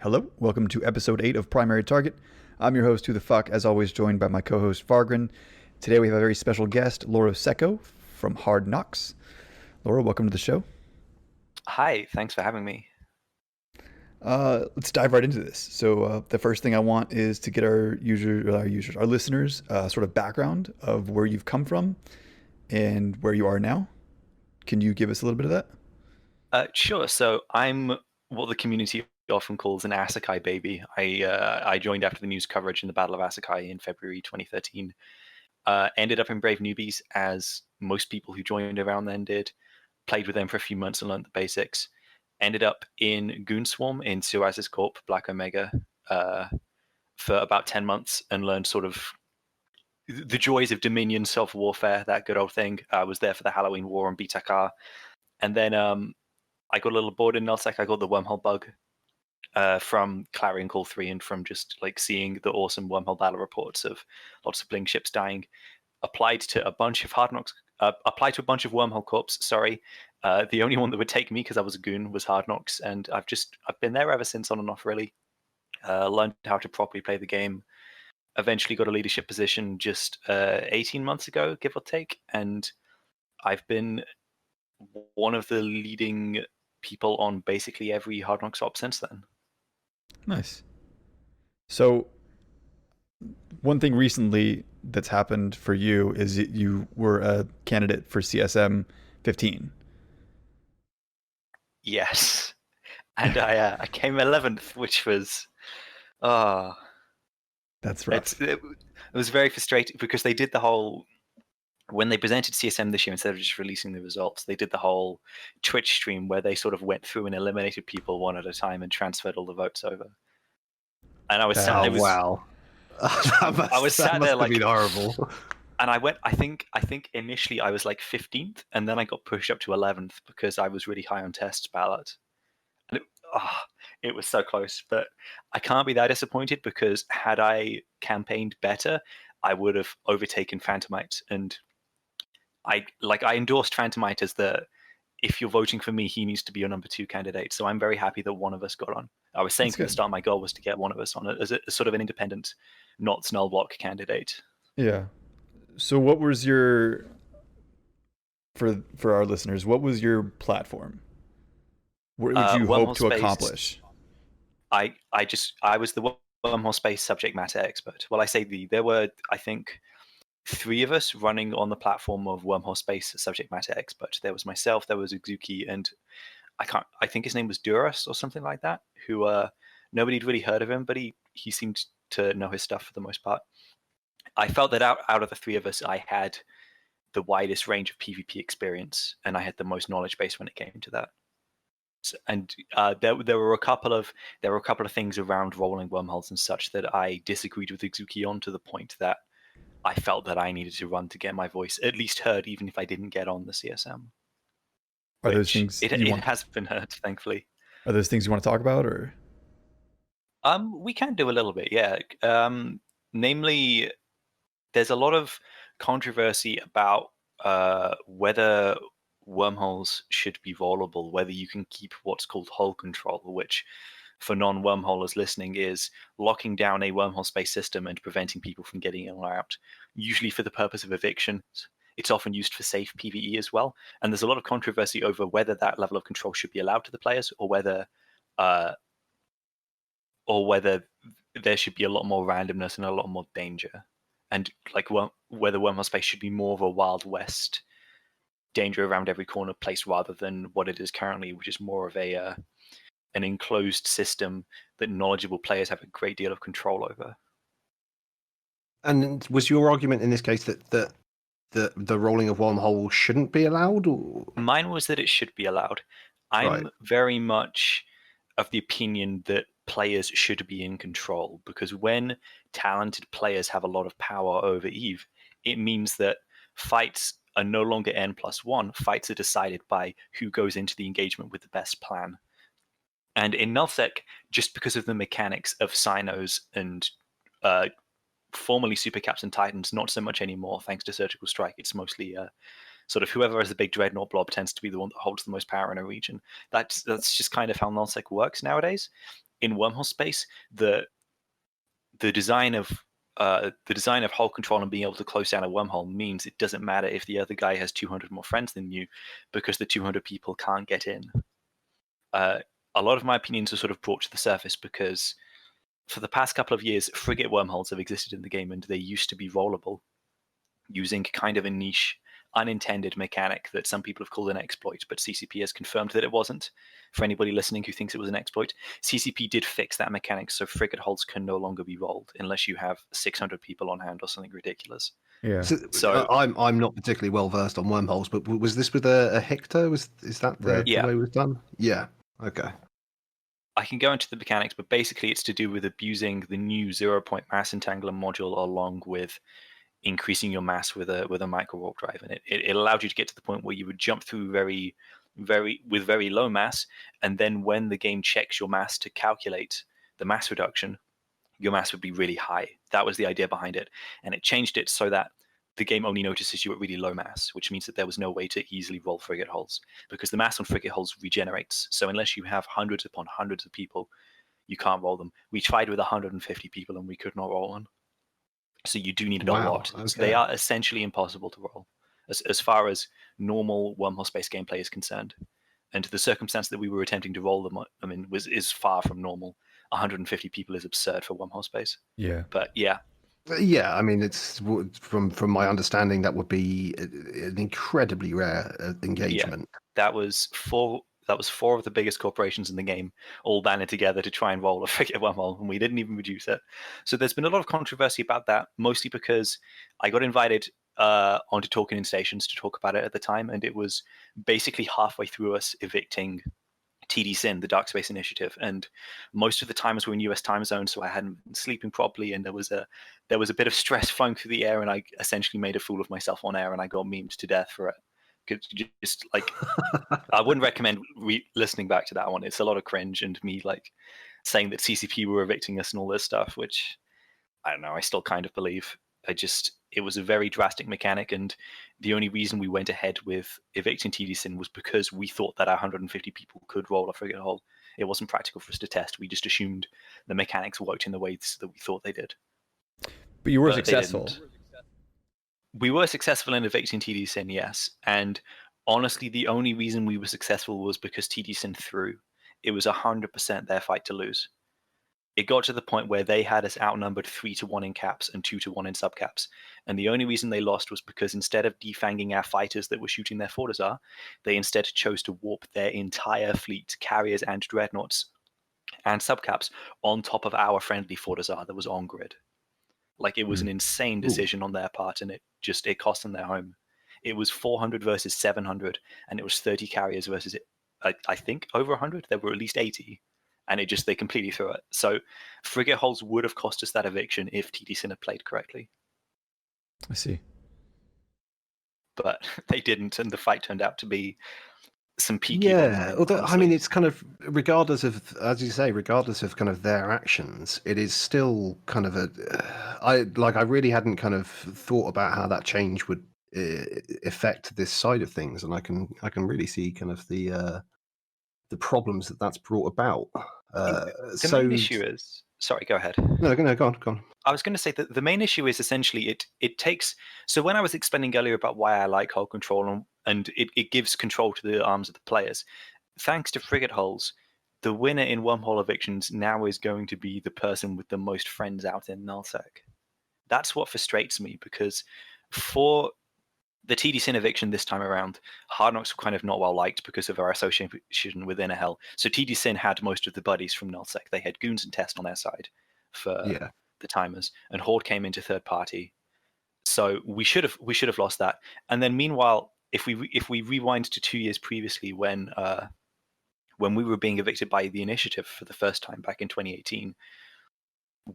Hello, welcome to episode 8 of Primary Target. I'm your host, Who the Fuck, as always joined by my co-host, Vargren. Today we have a very special guest, Loroseco from Hard Knocks. Laura, welcome to the show. Hi, thanks for having me. Let's dive right into this. So the first thing I want is to get our listeners, sort of background of where you've come from and where you are now. Can you give us a little bit of that? Sure. So I'm what the community often calls an Asakai baby. I joined after the news coverage in the Battle of Asakai in February 2013. Ended up in Brave Newbies, as most people who joined around then did. Played with them for a few months and learned the basics. Ended up in Goonswarm in Suraz's Corp, Black Omega, for about 10 months and learned sort of the joys of Dominion self-warfare, that good old thing. I was there for the Halloween War on BTK. And then I got a little bored in Nullsec. I got the Wormhole bug from Clarion Call 3 and from just like seeing the awesome Wormhole battle reports of lots of Bling ships dying. Applied to a bunch of Hard Knocks. Applied to a bunch of Wormhole corps. Sorry, the only one that would take me because I was a goon was Hard Knocks, and I've been there ever since, on and off really. Learned how to properly play the game. Eventually got a leadership position just 18 months ago, give or take, and I've been one of the leading people on basically every Hard Knocks op since then. Nice. So one thing recently that's happened for you is you were a candidate for CSM 15. Yes, and I came 11th, which was That's rough. it was very frustrating because they did the whole, when they presented CSM this year, instead of just releasing the results, they did the whole Twitch stream where they sort of went through and eliminated people one at a time and transferred all the votes over. And I was sat there. Wow. I was sat there like, been horrible. And I went. I think initially I was like 15th, and then I got pushed up to 11th because I was really high on test ballot. And it was so close, but I can't be that disappointed because had I campaigned better, I would have overtaken Phantomite. And I endorsed Phantomite as if you're voting for me, he needs to be your number 2 candidate. So I'm very happy that one of us got on. I was saying from the start, my goal was to get one of us on as a sort of an independent, not null block candidate. Yeah. So what was your, for our listeners, what was your platform? What would you hope to accomplish? I was the Wormhole Space subject matter expert. Well, I say there were, I think, 3 of us running on the platform of Wormhole Space subject matter expert. There was myself, there was Uzuki, and I think his name was Duras or something like that, who nobody'd really heard of him, but he seemed to know his stuff for the most part. I felt that out of the 3 of us, I had the widest range of PvP experience, and I had the most knowledge base when it came to that. And there were a couple of things around rolling wormholes and such that I disagreed with Uzuki on, to the point that I felt that I needed to run to get my voice at least heard, even if I didn't get on the CSM. Are those things it has been heard, thankfully. Are those things you want to talk about, or? We can do a little bit, yeah. Namely, there's a lot of controversy about whether wormholes should be rollable, whether you can keep what's called hole control, which for non-wormholers listening is locking down a wormhole space system and preventing people from getting in or out, usually for the purpose of evictions. It's often used for safe PvE as well, and there's a lot of controversy over whether that level of control should be allowed to the players, or whether there should be a lot more randomness and a lot more danger, and like whether wormhole space should be more of a Wild West danger around every corner place rather than what it is currently, which is more of an enclosed system that knowledgeable players have a great deal of control over. And was your argument in this case that the rolling of wormhole shouldn't be allowed? Or? Mine was that it should be allowed. I'm very much of the opinion that players should be in control, because when talented players have a lot of power over EVE, it means that fights are no longer N+1. Fights are decided by who goes into the engagement with the best plan. And in Nullsec, just because of the mechanics of Sinos and formerly Supercaps and Titans, not so much anymore thanks to Surgical Strike. It's mostly sort of whoever has the big Dreadnought blob tends to be the one that holds the most power in a region. That's just kind of how Nullsec works nowadays. in Wormhole space, the design of hull control and being able to close down a wormhole means it doesn't matter if the other guy has 200 more friends than you, because the 200 people can't get in. A lot of my opinions are sort of brought to the surface because for the past couple of years, frigate wormholes have existed in the game, and they used to be rollable, using kind of a niche, unintended mechanic that some people have called an exploit, but CCP has confirmed that it wasn't. For anybody listening who thinks it was an exploit, CCP did fix that mechanic, so frigate hulls can no longer be rolled unless you have 600 people on hand or something ridiculous. Yeah. So I'm not particularly well versed on wormholes, but was this with a Hector? Is that the way it was done? Yeah. Okay. I can go into the mechanics, but basically it's to do with abusing the new 0-point mass entangler module along with increasing your mass with a micro warp drive, and it allowed you to get to the point where you would jump through with very low mass, and then when the game checks your mass to calculate the mass reduction, your mass would be really high. That was the idea behind it, and it changed it so that the game only notices you at really low mass, which means that there was no way to easily roll frigate hulls, because the mass on frigate hulls regenerates. So unless you have hundreds upon hundreds of people, you can't roll them. We tried with 150 people and we could not roll one. So you do need a lot. Okay. So they are essentially impossible to roll as far as normal wormhole space gameplay is concerned. And the circumstance that we were attempting to roll them, I mean, is far from normal. 150 people is absurd for wormhole space. Yeah. But yeah. Yeah, I mean, it's from my understanding that would be an incredibly rare engagement. Yeah, that was four of the biggest corporations in the game all banded together to try and roll a frigate wormhole, and we didn't even reduce it. So there's been a lot of controversy about that, mostly because I got invited onto Talking in Stations to talk about it at the time, and it was basically halfway through us evicting TD-SYN, the Dark Space Initiative, and most of the times were in US time zones, so I hadn't been sleeping properly, and there was a bit of stress flying through the air, and I essentially made a fool of myself on air, and I got memed to death for it. Just like, I wouldn't recommend listening back to that one. It's a lot of cringe, and me like saying that CCP were evicting us and all this stuff, which I don't know, I still kind of believe. It was a very drastic mechanic, and the only reason we went ahead with evicting TD-SYN was because we thought that 150 people could roll a frigate hull. It wasn't practical for us to test. We just assumed the mechanics worked in the ways that we thought they did. But you were successful. We were successful in evicting TD-SYN, yes. And honestly, the only reason we were successful was because TD-SYN threw. It was 100% their fight to lose. It got to the point where they had us outnumbered 3-1 in caps and 2-1 in subcaps. And the only reason they lost was because instead of defanging our fighters that were shooting their Fortizar, they instead chose to warp their entire fleet, carriers and dreadnoughts and subcaps, on top of our friendly Fortizar that was on grid. Like, it was an insane decision on their part, and it cost them their home. It was 400 versus 700, and it was 30 carriers versus, I think, over 100. There were at least 80. And they completely threw it. So frigate hulls would have cost us that eviction if TD-SYN had played correctly. I see. But they didn't, and the fight turned out to be some peaky. Yeah, although I mean, it's kind of, regardless of, as you say, regardless of kind of their actions, it is still kind of I really hadn't kind of thought about how that change would affect this side of things, and I can really see kind of the problems that's brought about. The main issue is... Sorry, go ahead. No, go on. I was going to say that the main issue is essentially it takes... So when I was explaining earlier about why I like hull control, and it gives control to the arms of the players, thanks to frigate hulls, the winner in Wormhole Evictions now is going to be the person with the most friends out in nullsec. That's what frustrates me, because for the TD-SYN eviction this time around, Hard Knocks were kind of not well liked because of our association with Inner Hell. So TD-SYN had most of the buddies from nullsec. They had Goons and Test on their side for the timers, and Horde came into third party. So we should have lost that. And then meanwhile, if we rewind to 2 years previously, when we were being evicted by the Initiative for the first time back in 2018,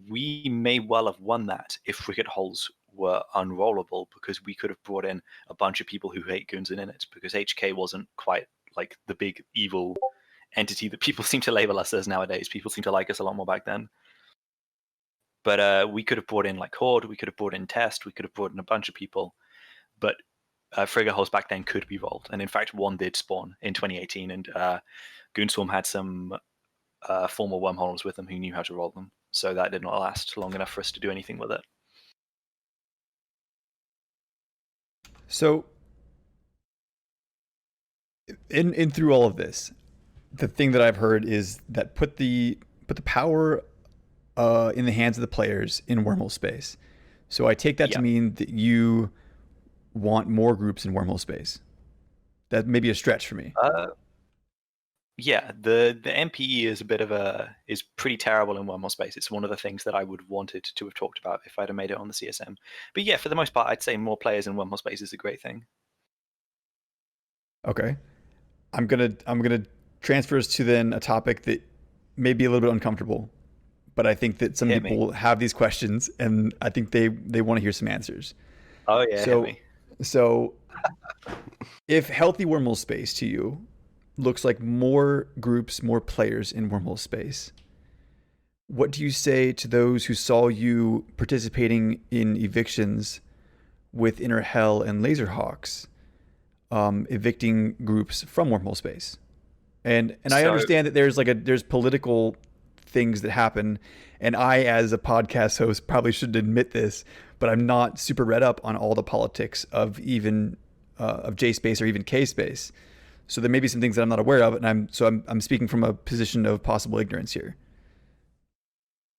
we may well have won that if frigate hulls were unrollable, because we could have brought in a bunch of people who hate Goons and Init, because HK wasn't quite like the big evil entity that people seem to label us as nowadays. People seem to like us a lot more back then. But we could have brought in like Horde, we could have brought in Test, we could have brought in a bunch of people. But frigate hulls back then could be rolled, and in fact one did spawn in 2018, and Goonswarm had some former wormholes with them who knew how to roll them. So that did not last long enough for us to do anything with it. So, in through all of this, the thing that I've heard is that put the power in the hands of the players in wormhole space. So I take that to mean that you want more groups in wormhole space. That may be a stretch for me. Yeah, the MPE is pretty terrible in wormhole space. It's one of the things that I would wanted to have talked about if I'd have made it on the CSM. But yeah, for the most part, I'd say more players in wormhole space is a great thing. Okay, I'm gonna transfer us to then a topic that may be a little bit uncomfortable, but I think that some people have these questions, and I think they want to hear some answers. Oh yeah, so if healthy wormhole space to you looks like more groups, more players in wormhole space, what do you say to those who saw you participating in evictions with Inner Hell and Laserhawks, evicting groups from wormhole space? And I understand that there's political things that happen, and I, as a podcast host, probably shouldn't admit this, but I'm not super read up on all the politics of even of J space or even K space. So there may be some things that I'm not aware of, and I'm speaking from a position of possible ignorance here.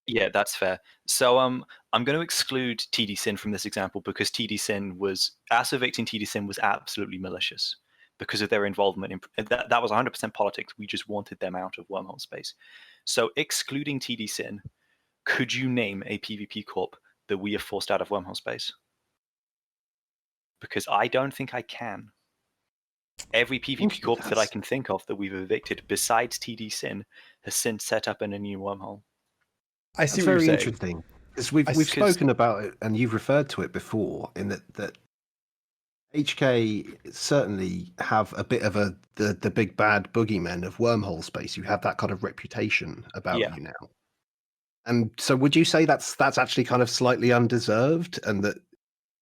Yeah, that's fair. So I'm going to exclude TD Sin from this example because TD Sin was evicting TD Sin was absolutely malicious because of their involvement in that was 100% politics. We just wanted them out of wormhole space. So excluding TD Sin, could you name a PvP corp that we have forced out of wormhole space? Because I don't think I can. Every PvP corp that I can think of that we've evicted besides TD Sin has since set up in a new wormhole. I see That's what you're very saying. interesting, because we've spoken about it and you've referred to it before, in that HK certainly have a bit of the big bad boogeyman of wormhole space. You have that kind of reputation about you now. And so would you say that's actually kind of slightly undeserved, and that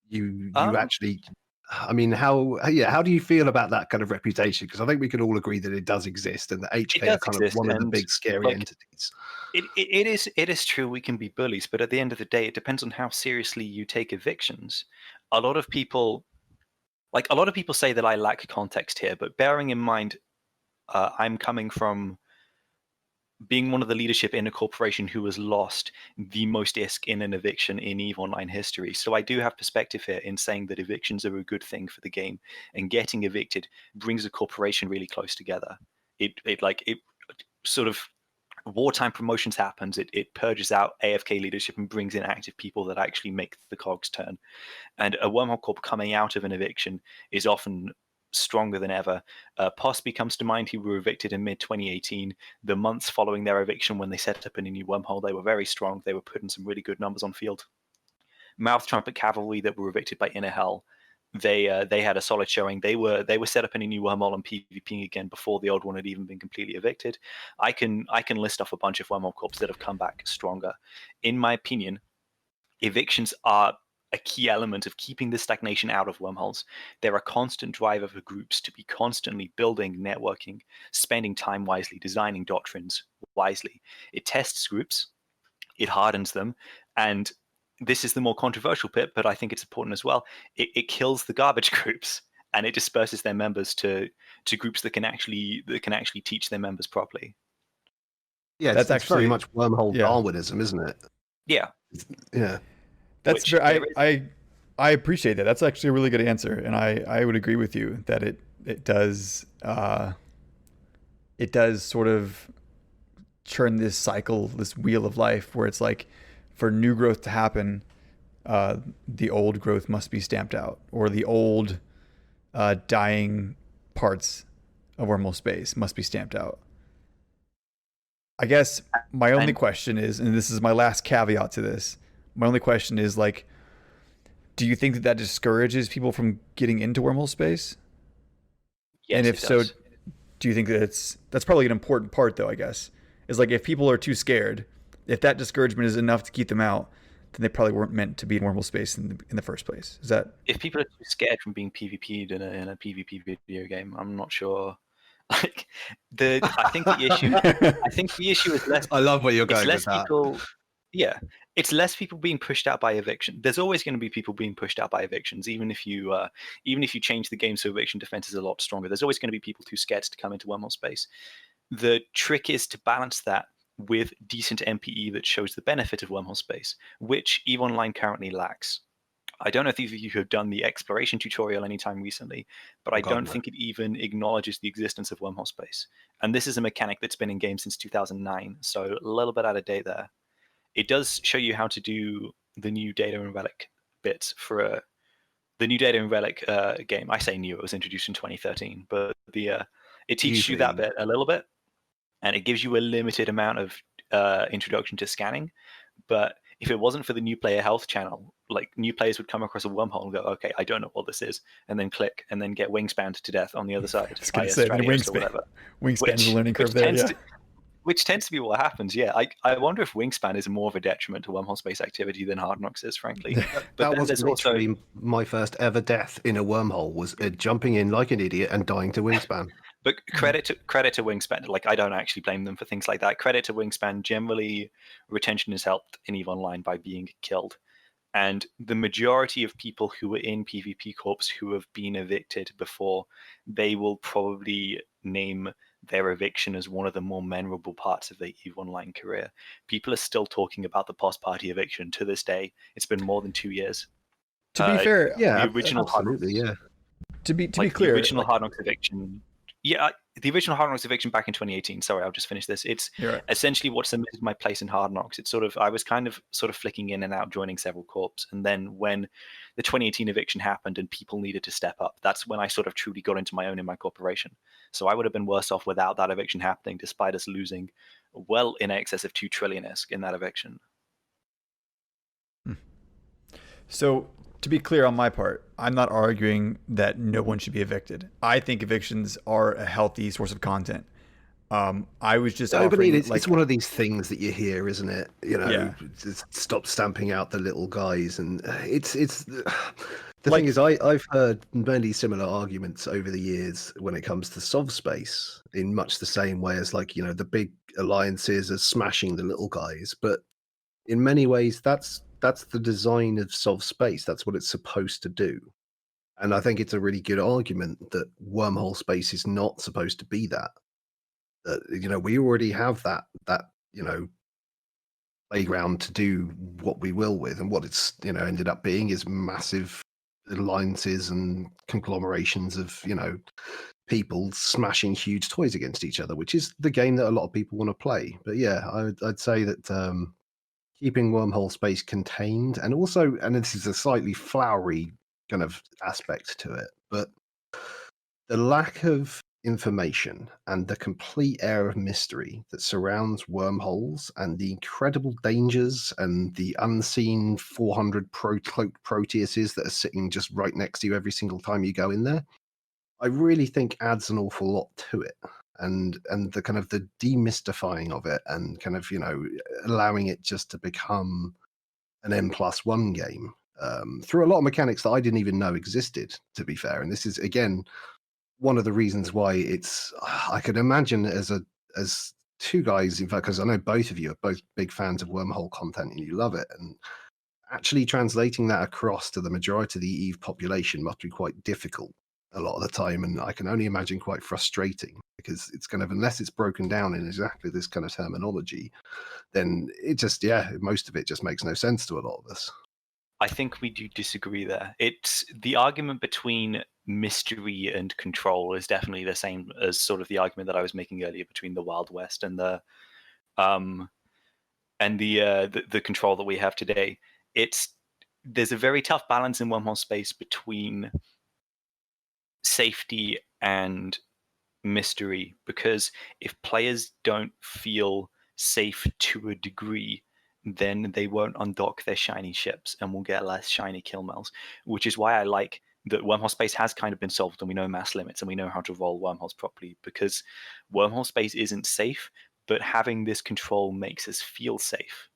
you actually, I mean, how do you feel about that kind of reputation? Because I think we can all agree that it does exist, and that HK are kind of one of the big scary entities. It is true we can be bullies, but at the end of the day, it depends on how seriously you take evictions. A lot of people say that I lack context here, but bearing in mind, I'm coming from being one of the leadership in a corporation who has lost the most ISK in an eviction in EVE Online history. So I do have perspective here in saying that evictions are a good thing for the game, and getting evicted brings a corporation really close together. It sort of, wartime promotions happens, it purges out AFK leadership and brings in active people that actually make the cogs turn. And a wormhole corp coming out of an eviction is often stronger than ever. Possby comes to mind, who were evicted in mid-2018. The months following their eviction, when they set up in a new wormhole, they were very strong. They were putting some really good numbers on field. Mouth Trumpet Cavalry that were evicted by Inner Hell, they had a solid showing. They were set up in a new wormhole and PvPing again before the old one had even been completely evicted. I can list off a bunch of wormhole corps that have come back stronger. In my opinion, evictions are a key element of keeping the stagnation out of wormholes. They're a constant driver for groups to be constantly building, networking, spending time wisely, designing doctrines wisely. It tests groups, it hardens them, and this is the more controversial bit, but I think it's important as well. It kills the garbage groups, and it disperses their members to groups that can actually teach their members properly. Yeah, that's actually very much wormhole Darwinism, isn't it? Yeah. Yeah. That's very, I appreciate that. That's actually a really good answer, and I would agree with you that it does sort of churn this cycle, this wheel of life, where it's like, for new growth to happen, the old growth must be stamped out, or the old dying parts of wormhole space must be stamped out. I guess my only question is, and this is my last caveat to this, my only question is, like, do you think that discourages people from getting into wormhole space? Yes, and if so, do you think that that's probably an important part, though, I guess, is like, if people are too scared, if that discouragement is enough to keep them out, then they probably weren't meant to be in wormhole space in the first place. Is that? If people are too scared from being PvP'd in a PvP video game, I'm not sure Like I think the issue is less. I love where you're It's going less with that. people. Yeah, it's less people being pushed out by eviction. There's always going to be people being pushed out by evictions, even if you change the game so eviction defense is a lot stronger. There's always going to be people too scared to come into wormhole space. The trick is to balance that with decent MPE that shows the benefit of wormhole space, which EVE Online currently lacks. I don't know if either of you have done the exploration tutorial anytime recently, but I don't think it even acknowledges the existence of wormhole space. And this is a mechanic that's been in game since 2009, so a little bit out of date there. It does show you how to do the new data and relic bits for the new data and relic game. I say new; it was introduced in 2013, but it teaches you that bit a little bit, and it gives you a limited amount of introduction to scanning. But if it wasn't for the new player health channel, like new players would come across a wormhole and go, "Okay, I don't know what this is," and then click, and then get wingspanned to death on the other side. I was going to say, then wingspan is a learning curve there, yeah. Which tends to be what happens, yeah. I wonder if wingspan is more of a detriment to wormhole space activity than Hard Knocks is, frankly. That was literally my first ever death in a wormhole, was jumping in like an idiot and dying to wingspan. But credit to Wingspan. Like, I don't actually blame them for things like that. Credit to Wingspan. Generally, retention is helped in EVE Online by being killed. And the majority of people who are in PvP Corps who have been evicted before, they will probably name their eviction as one of the more memorable parts of their EVE Online career. People are still talking about the post-party eviction to this day. It's been more than 2 years. To be fair, yeah, the original absolutely, yeah. To be clear, the original Hard Knocks eviction. Yeah, the original Hard Knocks eviction back in 2018. Sorry, I'll just finish this. It's essentially what cemented my place in Hard Knocks. It's I was kind of flicking in and out, joining several corps, and then when the 2018 eviction happened and people needed to step up, that's when I truly got into my own in my corporation. So I would have been worse off without that eviction happening, despite us losing well in excess of 2 trillion-esque in that eviction. So, to be clear on my part, I'm not arguing that no one should be evicted. I think evictions are a healthy source of content. I was just offering, it's one of these things that you hear, isn't it? You know, just stop stamping out the little guys, and it's the thing is, I've heard many similar arguments over the years when it comes to Sov space, in much the same way as, like, you know, the big alliances are smashing the little guys, but in many ways that's the design of Sov space. That's what it's supposed to do. And I think it's a really good argument that wormhole space is not supposed to be that. You know, we already have that you know, playground to do what we will with, and what it's, you know, ended up being is massive alliances and conglomerations of, you know, people smashing huge toys against each other, which is the game that a lot of people want to play. But yeah, I'd say that keeping wormhole space contained, and also, and this is a slightly flowery kind of aspect to it, but the lack of information and the complete air of mystery that surrounds wormholes, and the incredible dangers and the unseen 400 cloaked Proteuses that are sitting just right next to you every single time you go in there, I really think adds an awful lot to it. And the kind of the demystifying of it, and kind of, you know, allowing it just to become an N+1 game through a lot of mechanics that I didn't even know existed, to be fair. And this is, again, one of the reasons why it's, I could imagine as two guys, in fact, because I know both of you are both big fans of wormhole content and you love it, and actually translating that across to the majority of the EVE population must be quite difficult a lot of the time, and I can only imagine quite frustrating, because it's kind of, unless it's broken down in exactly this kind of terminology, then it just, most of it just makes no sense to a lot of us. I think we do disagree there. It's the argument between mystery and control is definitely the same as sort of the argument that I was making earlier between the Wild West and the control that we have today. There's a very tough balance in wormhole space between safety and mystery, because if players don't feel safe to a degree, then they won't undock their shiny ships and will get less shiny kill mails, which is why I like that wormhole space has kind of been solved and we know mass limits and we know how to roll wormholes properly, because wormhole space isn't safe, but having this control makes us feel safe.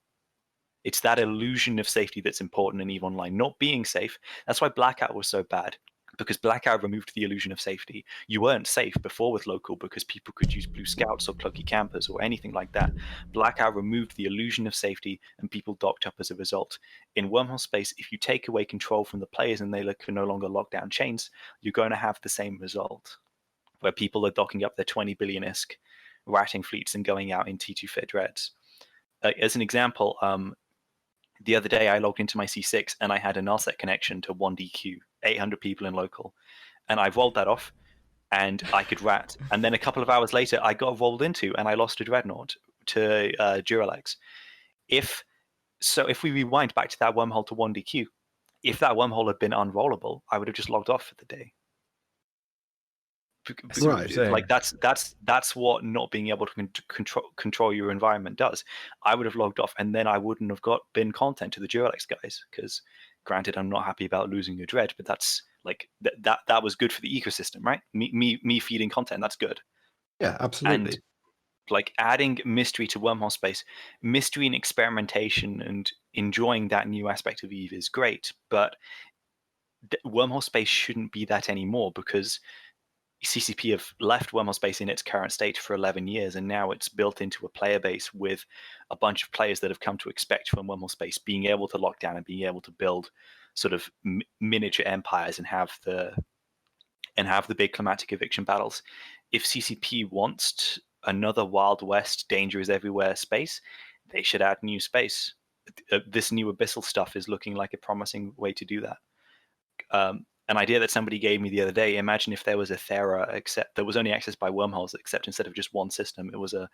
It's that illusion of safety that's important in EVE Online, not being safe. That's why Blackout was so bad. because Blackout removed the illusion of safety. You weren't safe before with local because people could use blue scouts or cloaky campers or anything like that. Blackout removed the illusion of safety and people docked up as a result. In Wormhole space, if you take away control from the players and they can no longer lock down chains, you're going to have the same result, where people are docking up their 20 billion ISK ratting fleets and going out in T2 fit dreads. As an example, the other day I logged into my C6 and I had a nullset connection to 1DQ, 800 people in local. And I rolled that off and I could rat. And then a couple of hours later, I got rolled into and I lost a Dreadnought to Duralex. If we rewind back to that wormhole to 1DQ, if that wormhole had been unrollable, I would have just logged off for the day. Right. Like that's what not being able to control your environment does. I would have logged off, and then I wouldn't have got bin content to the Duralex guys. Because, granted, I'm not happy about losing a dread, but that's like that was good for the ecosystem, right? Me feeding content, that's good. Yeah, absolutely. And like adding mystery to wormhole space, mystery and experimentation, and enjoying that new aspect of Eve is great, but wormhole space shouldn't be that anymore, because CCP have left Wormhole space in its current state for 11 years, and now it's built into a player base with a bunch of players that have come to expect from Wormhole space being able to lock down and being able to build sort of miniature empires and have the big climatic eviction battles. If CCP wants another Wild West danger is everywhere space, they should add new space. This new abyssal stuff is looking like a promising way to do that. An idea that somebody gave me the other day: imagine if there was a Thera except that was only accessed by wormholes, except instead of just one system, it was a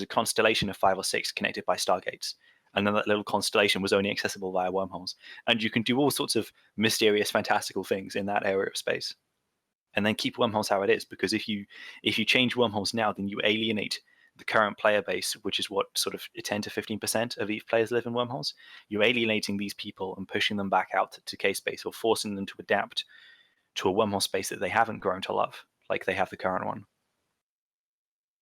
constellation of 5 or 6 connected by stargates, and then that little constellation was only accessible via wormholes. And you can do all sorts of mysterious, fantastical things in that area of space, and then keep wormholes how it is. Because if you change wormholes now, then you alienate the current player base, which is what sort of 10 to 15% of EVE players live in wormholes. You're alienating these people and pushing them back out to K-space, or forcing them to adapt to a wormhole space that they haven't grown to love, like they have the current one.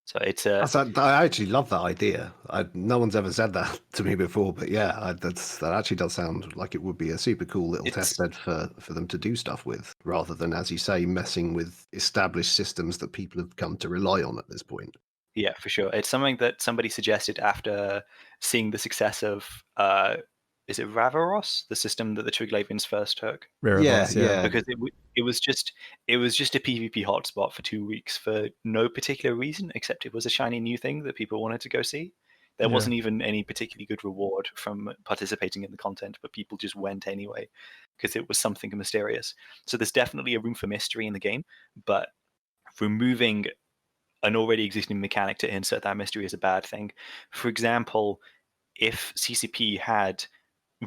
So it's I actually love that idea. No one's ever said that to me before, but yeah, that actually does sound like it would be a super cool little test bed for them to do stuff with, rather than, as you say, messing with established systems that people have come to rely on at this point. Yeah, for sure. It's something that somebody suggested after seeing the success of, is it Ravaros, the system that the Triglavians first took? Yeah. Because it was just a PvP hotspot for 2 weeks for no particular reason, except it was a shiny new thing that people wanted to go see. There wasn't even any particularly good reward from participating in the content, but people just went anyway because it was something mysterious. So there's definitely a room for mystery in the game, but removing an already existing mechanic to insert that mystery is a bad thing. For example, if CCP had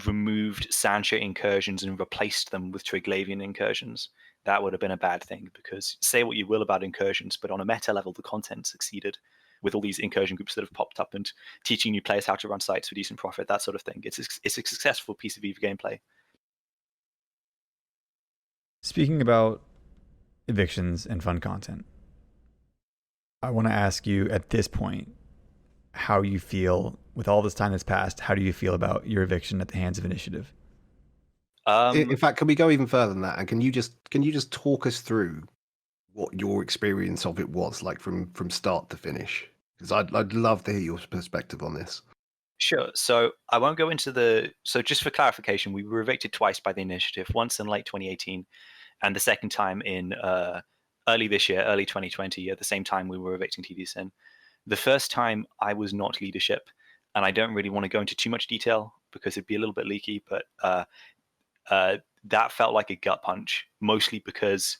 removed Sancha incursions and replaced them with Triglavian incursions, that would have been a bad thing, because say what you will about incursions, but on a meta level, the content succeeded with all these incursion groups that have popped up and teaching new players how to run sites for decent profit, that sort of thing. It's a successful piece of EVE gameplay. Speaking about evictions and fun content, I want to ask you at this point how you feel, with all this time that's passed, how do you feel about your eviction at the hands of Initiative? In fact, can we go even further than that? And can you just talk us through what your experience of it was like from start to finish? Because I'd love to hear your perspective on this. Sure. So I won't go into so just for clarification, we were evicted twice by the Initiative, once in late 2018 and the second time in early this year, early 2020, at the same time we were evicting TDSN. The first time I was not leadership, and I don't really want to go into too much detail because it'd be a little bit leaky, but that felt like a gut punch, mostly because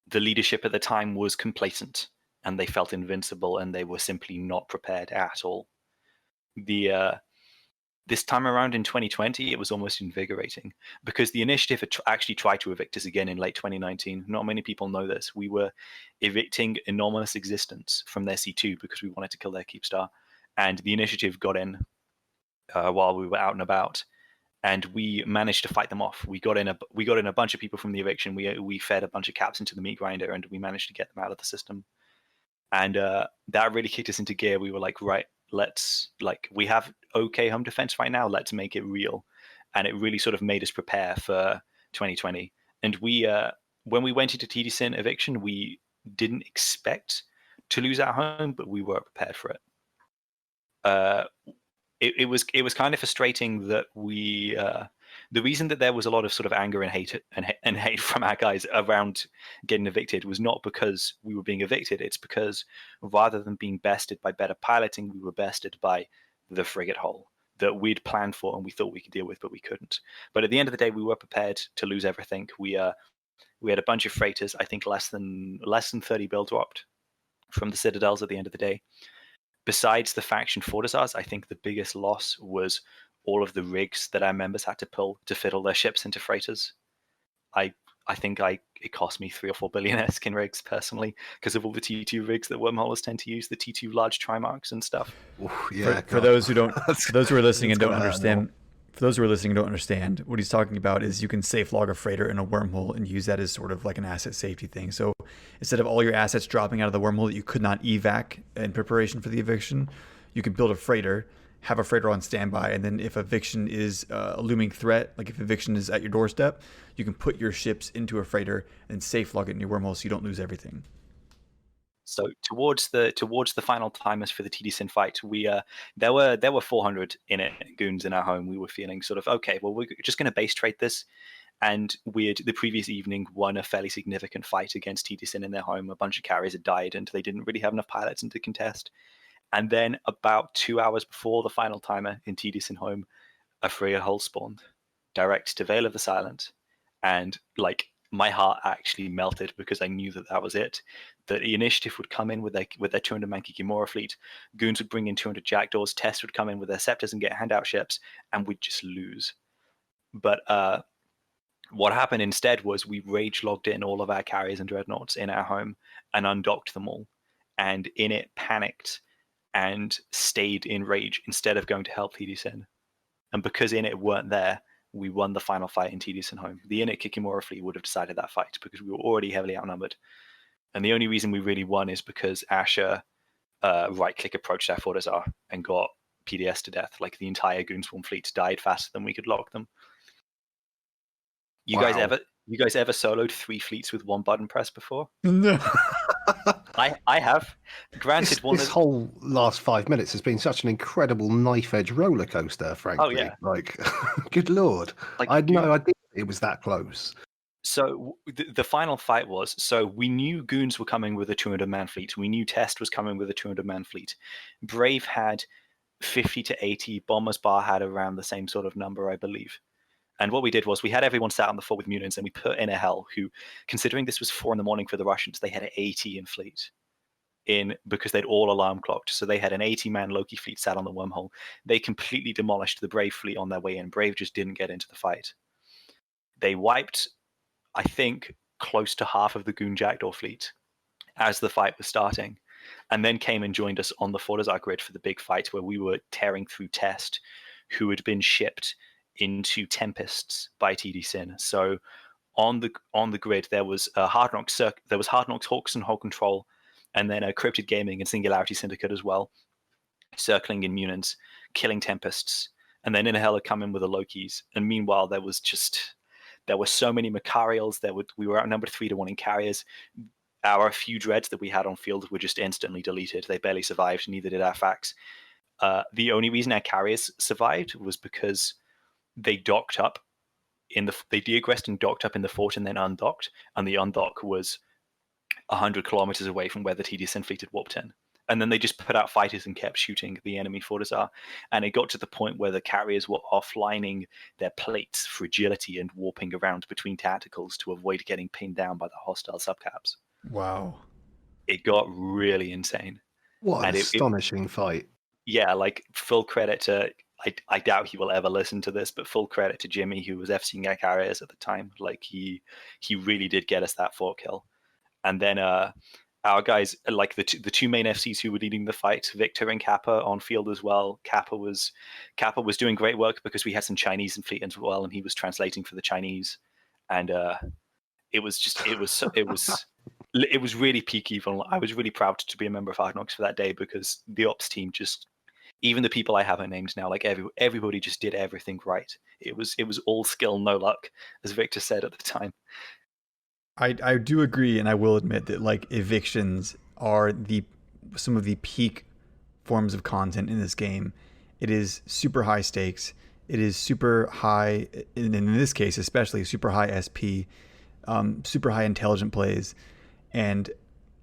the leadership at the time was complacent and they felt invincible and they were simply not prepared at all. This time around in 2020, it was almost invigorating because the Initiative had actually tried to evict us again in late 2019. Not many people know this. We were evicting Anomalous Existence from their C2 because we wanted to kill their Keepstar, and the Initiative got in while we were out and about, and we managed to fight them off. We got in a bunch of people from the eviction. We fed a bunch of caps into the meat grinder, and we managed to get them out of the system. And that really kicked us into gear. We were like, right, we have okay home defense right now, let's make it real. And it really sort of made us prepare for 2020. And we when we went into TD-Sin Eviction, we didn't expect to lose our home, but we were prepared for it. It was kind of frustrating that the reason that there was a lot of sort of anger and hate from our guys around getting evicted was not because we were being evicted. It's because rather than being bested by better piloting, we were bested by the frigate hole that we'd planned for and we thought we could deal with, but we couldn't. But at the end of the day, we were prepared to lose everything. We had a bunch of freighters. I think less than 30 bill dropped from the citadels at the end of the day. Besides the faction fortizars, I think the biggest loss was all of the rigs that our members had to pull to fit all their ships into freighters. I think it cost me 3 or 4 billion Eskin rigs personally because of all the T2 rigs that wormholers tend to use, the T2 large trimarks and stuff. Ooh, yeah, for those who don't, for those who are listening and don't gonna hurt understand, for those who are listening and don't understand, what he's talking about is you can safe log a freighter in a wormhole and use that as sort of like an asset safety thing. So instead of all your assets dropping out of the wormhole that you could not evac in preparation for the eviction, you can build a freighter, have a freighter on standby, and then if eviction is a looming threat, like if eviction is at your doorstep, you can put your ships into a freighter and safe log it in your wormhole so you don't lose everything. So towards the final timers for the TD-Sin fight, there were 400 in it goons in our home. We were feeling sort of okay. Well, we're just going to base trade this, and we had the previous evening won a fairly significant fight against TD-Sin in their home. A bunch of carriers had died, and they didn't really have enough pilots to contest. And then about 2 hours before the final timer in TD-Sin home, a frigate hull spawned direct to Veil of the Silent, and like my heart actually melted because I knew that was it. That the initiative would come in with their 200-man Kikimora fleet, goons would bring in 200 jackdaws, Test would come in with their scepters and get handout ships, and we'd just lose. But what happened instead was we rage logged in all of our carriers and dreadnoughts in our home and undocked them all, and in it panicked and stayed in rage instead of going to help TD-Sin. And because in it weren't there, we won the final fight in TD-Sin home. The Init Kikimora fleet would have decided that fight because we were already heavily outnumbered. And the only reason we really won is because Asher right-click approached our fortizar and got PDS to death. Like the entire Goonswarm fleet died faster than we could lock them. You guys ever soloed 3 fleets with 1 button press before? No. I have. Granted, this whole last 5 minutes has been such an incredible knife-edge roller coaster, frankly. Oh, yeah. Like, good lord. Like, I had no idea it was that close. So the final fight was, so we knew Goons were coming with a 200-man fleet. We knew Test was coming with a 200-man fleet. Brave had 50 to 80. Bombers Bar had around the same sort of number, I believe. And what we did was we had everyone sat on the floor with mutants, and we put in a hell who, considering this was 4 a.m. for the Russians, they had 80 in fleet because they'd all alarm clocked. So they had an 80-man Loki fleet sat on the wormhole. They completely demolished the Brave fleet on their way in. Brave just didn't get into the fight. They wiped, I think, close to half of the Goon Jackdaw fleet as the fight was starting, and then came and joined us on the Fortizar grid for the big fight where we were tearing through Test, who had been shipped into Tempests by TD-Sin. So on the grid there was Hard Knocks, Hawks and Hull Control, and then Cryptid Gaming and Singularity Syndicate as well, circling in Munins, killing Tempests, and then Inhale had come in with the Lokis. And meanwhile there were so many Macarials. We were outnumbered 3-1 in carriers. Our few dreads that we had on field were just instantly deleted. They barely survived. Neither did our facs. The only reason our carriers survived was because they docked up they deaggressed and docked up in the fort and then undocked, and the undock was 100 kilometers away from where the TD-Sin fleet had warped in. And then they just put out fighters and kept shooting the enemy fortizar. And it got to the point where the carriers were offlining their plates for agility and warping around between tacticals to avoid getting pinned down by the hostile subcaps. Wow. It got really insane. What an astonishing fight. Yeah, like full credit to, I doubt he will ever listen to this, but full credit to Jimmy, who was FCing our carriers at the time. Like he really did get us that fort kill. And then our guys, like the two main FCs who were leading the fight, Victor and Kappa on field as well. Kappa was doing great work because we had some Chinese in fleet as well, and he was translating for the Chinese. And it was really peak evil. I was really proud to be a member of Hard Knocks for that day because the ops team just, even the people I haven't named now, like everybody just did everything right. It was all skill, no luck, as Victor said at the time. I do agree, and I will admit that like evictions are some of the peak forms of content in this game. It is super high stakes. It is super high, in this case especially, super high SP, super high intelligent plays, and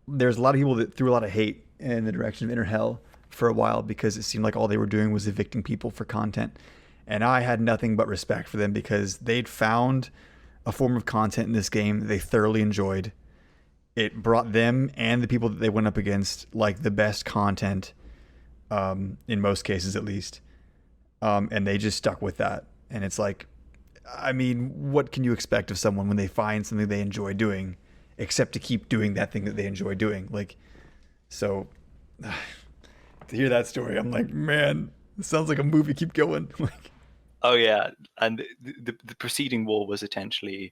there's a lot of people that threw a lot of hate in the direction of Inner Hell for a while because it seemed like all they were doing was evicting people for content. And I had nothing but respect for them because they'd found a form of content in this game that they thoroughly enjoyed. It brought them and the people that they went up against like the best content, in most cases at least. And they just stuck with that. And it's like, I mean, what can you expect of someone when they find something they enjoy doing, except to keep doing that thing that they enjoy doing? Like, so to hear that story, I'm like, man, this sounds like a movie. Keep going. Like, Oh yeah, and the preceding war was essentially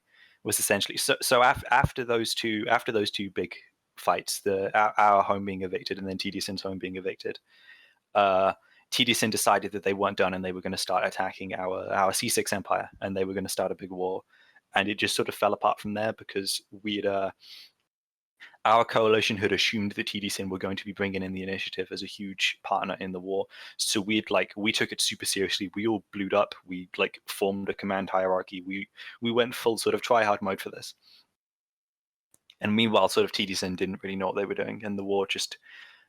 so after those two big fights, our home being evicted and then TD-Syn's home being evicted, TD-Syn decided that they weren't done and they were going to start attacking our C6 empire and they were going to start a big war, and it just sort of fell apart from there because our coalition had assumed that TD-Syn were going to be bringing in the initiative as a huge partner in the war. So we took it super seriously. We all blued up. We formed a command hierarchy. We went full sort of try hard mode for this. And meanwhile, sort of TD-Syn didn't really know what they were doing, and the war just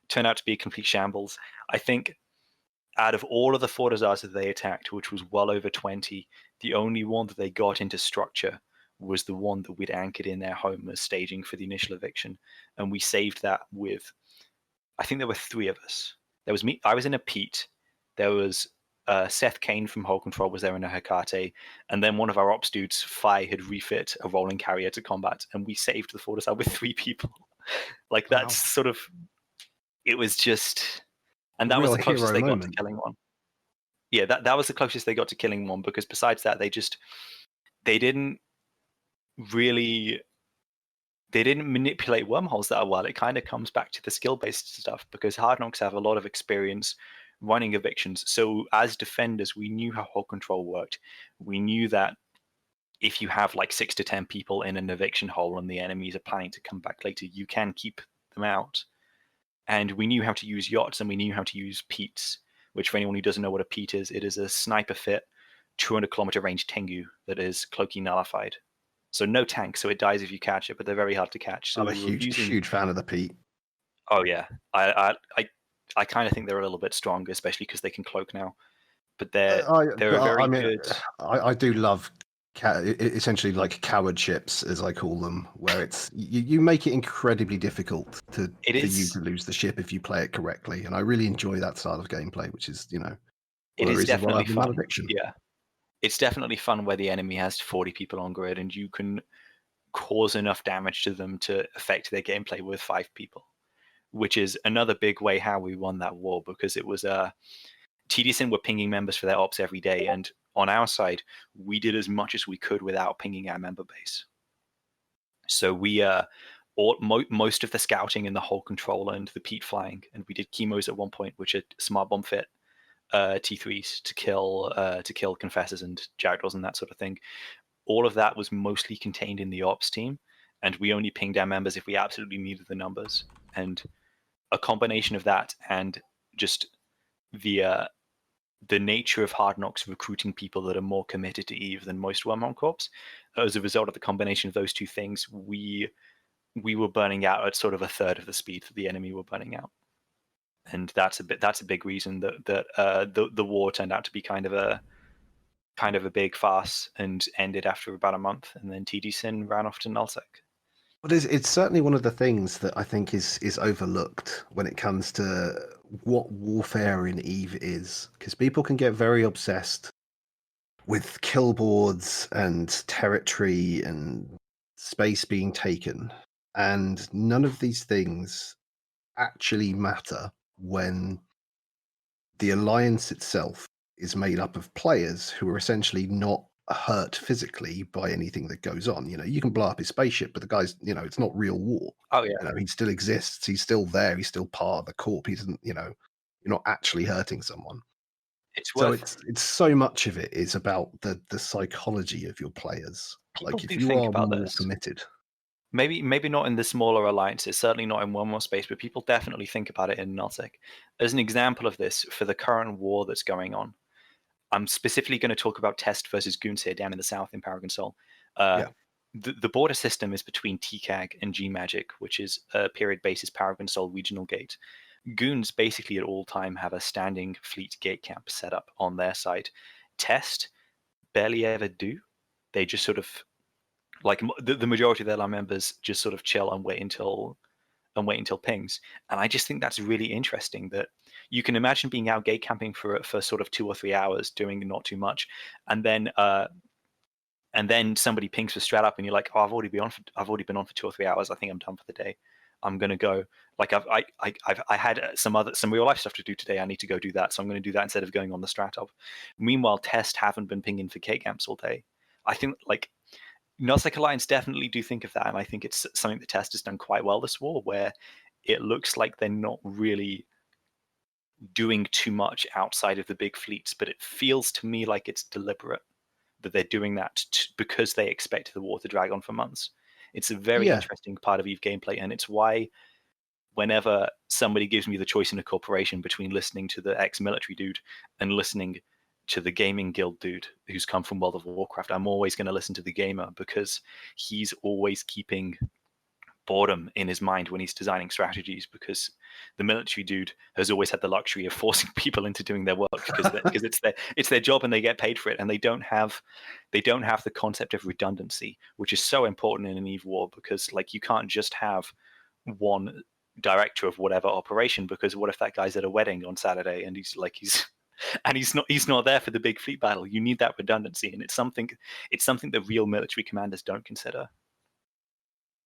turned out to be a complete shambles. I think out of all of the Fortizars that they attacked, which was well over 20, the only one that they got into structure was the one that we'd anchored in their home as staging for the initial eviction. And we saved that with, I think there were 3 of us. There was me, I was in a Pete. There was Seth Kane from Whole Control was there in a Hecate. And then one of our ops dudes, Phi, had refit a rolling carrier to combat. And we saved the Fortizar with 3 people. Like, Wow. that's sort of, it was just, and that was Real the closest hero they got to moment. killing one. Yeah, that was the closest they got to killing one, because besides that, they didn't manipulate wormholes that well. It kind of comes back to the skill-based stuff, because Hard Knocks have a lot of experience running evictions. So as defenders, we knew how Whole Control worked. We knew that if you have 6 to 10 people in an eviction hole and the enemies are planning to come back later, you can keep them out. And we knew how to use yachts, and we knew how to use Peats, which, for anyone who doesn't know what a Peat is, it is a sniper fit 200-kilometer range Tengu that is cloaking nullified. So no tank, so it dies if you catch it, but they're very hard to catch. So I'm a huge fan of the Pete. Oh yeah, I kind of think they're a little bit stronger, especially because they can cloak now. But they're very good. I do love essentially coward ships, as I call them, where it's you make it incredibly difficult for you to lose the ship if you play it correctly, and I really enjoy that style of gameplay, which is it is definitely fun. Eviction. Yeah, it's definitely fun where the enemy has 40 people on grid and you can cause enough damage to them to affect their gameplay with 5 people, which is another big way how we won that war, because it was TD-Syn were pinging members for their ops every day, and on our side, we did as much as we could without pinging our member base. So we most of the scouting in the Whole Control and the Pete flying, and we did chemos at one point, which are smart bomb fit T3s to kill confessors and jackdaws and that sort of thing. All of that was mostly contained in the ops team, and we only pinged our members if we absolutely needed the numbers. And a combination of that and just the nature of Hard Knocks recruiting people that are more committed to EVE than most Wormhole Corps, as a result of the combination of those two things, we were burning out at sort of a third of the speed that the enemy were burning out. And that's a big reason that the war turned out to be kind of a big farce and ended after about a month, and then TD-Syn ran off to nullsec. But it's certainly one of the things that I think is overlooked when it comes to what warfare in EVE is, because people can get very obsessed with kill boards and territory and space being taken, and none of these things actually matter when the alliance itself is made up of players who are essentially not hurt physically by anything that goes on. You can blow up his spaceship, but the guy's, it's not real war. Oh yeah. He still exists. He's still there. He's still part of the corp. He doesn't, you're not actually hurting someone. It's so much of it is about the psychology of your players. People if you are more committed. maybe not in the smaller alliances, certainly not in Wormhole space, but people definitely think about it in Nullsec. As an example of this, for the current war that's going on, I'm specifically going to talk about Test versus Goons here down in the south in Paragon Sol. Yeah. The border system is between TCAG and G-Magic, which is a period basis Paragon Sol regional gate. Goons basically at all time have a standing fleet gate camp set up on their side. Test barely ever do. They just sort of, like, the majority of their line members just sort of chill and wait until pings. And I just think that's really interesting, that you can imagine being out gate camping for sort of 2 or 3 hours doing not too much, and then somebody pings for strat up and you're like, oh, I've already been on for 2 or 3 hours. I think I'm done for the day. I'm gonna go. Like I had some real life stuff to do today. I need to go do that, so I'm going to do that instead of going on the strat up. Meanwhile, Test haven't been pinging for K camps all day. I think, like, Nullsec Alliance definitely do think of that, and I think it's something that Test has done quite well this war, where it looks like they're not really doing too much outside of the big fleets, but it feels to me like it's deliberate that they're doing that because they expect the war to drag on for months. It's a very interesting part of EVE gameplay, and it's why whenever somebody gives me the choice in a corporation between listening to the ex-military dude and listening to the gaming guild dude who's come from World of Warcraft, I'm always going to listen to the gamer, because he's always keeping boredom in his mind when he's designing strategies, because the military dude has always had the luxury of forcing people into doing their work because it's their job and they get paid for it, and they don't have the concept of redundancy, which is so important in an EVE war, because, like, you can't just have one director of whatever operation, because what if that guy's at a wedding on Saturday and he's not there for the big fleet battle? You need that redundancy, and it's something that real military commanders don't consider.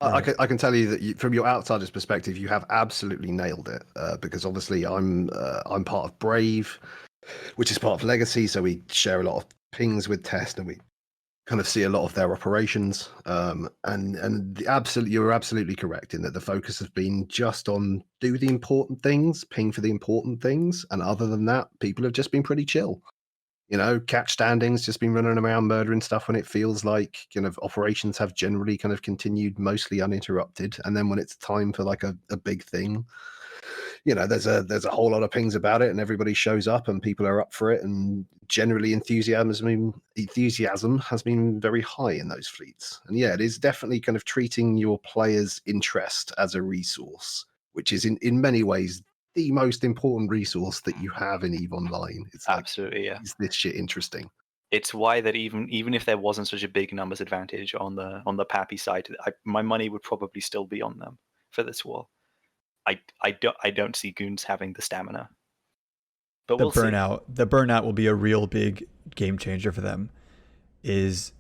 Right. I can tell you that from your outsider's perspective, you have absolutely nailed it. Because obviously I'm part of Brave, which is part of Legacy, so we share a lot of pings with Test, and we kind of see a lot of their operations. You're absolutely correct in that the focus has been just on do the important things, ping for the important things, and other than that, people have just been pretty chill. Catch standings, just been running around murdering stuff when it feels like kind of operations have generally kind of continued mostly uninterrupted. And then when it's time for like a big thing, there's a whole lot of pings about it, and everybody shows up and people are up for it. And generally enthusiasm has been very high in those fleets. And yeah, it is definitely kind of treating your players' interest as a resource, which is in many ways the most important resource that you have in EVE Online. It's like, absolutely, yeah. Is this shit interesting? It's why that even if there wasn't such a big numbers advantage on the Pappy side, my money would probably still be on them for this war. I don't see Goons having the stamina. But we'll see. The burnout will be a real big game changer for them, is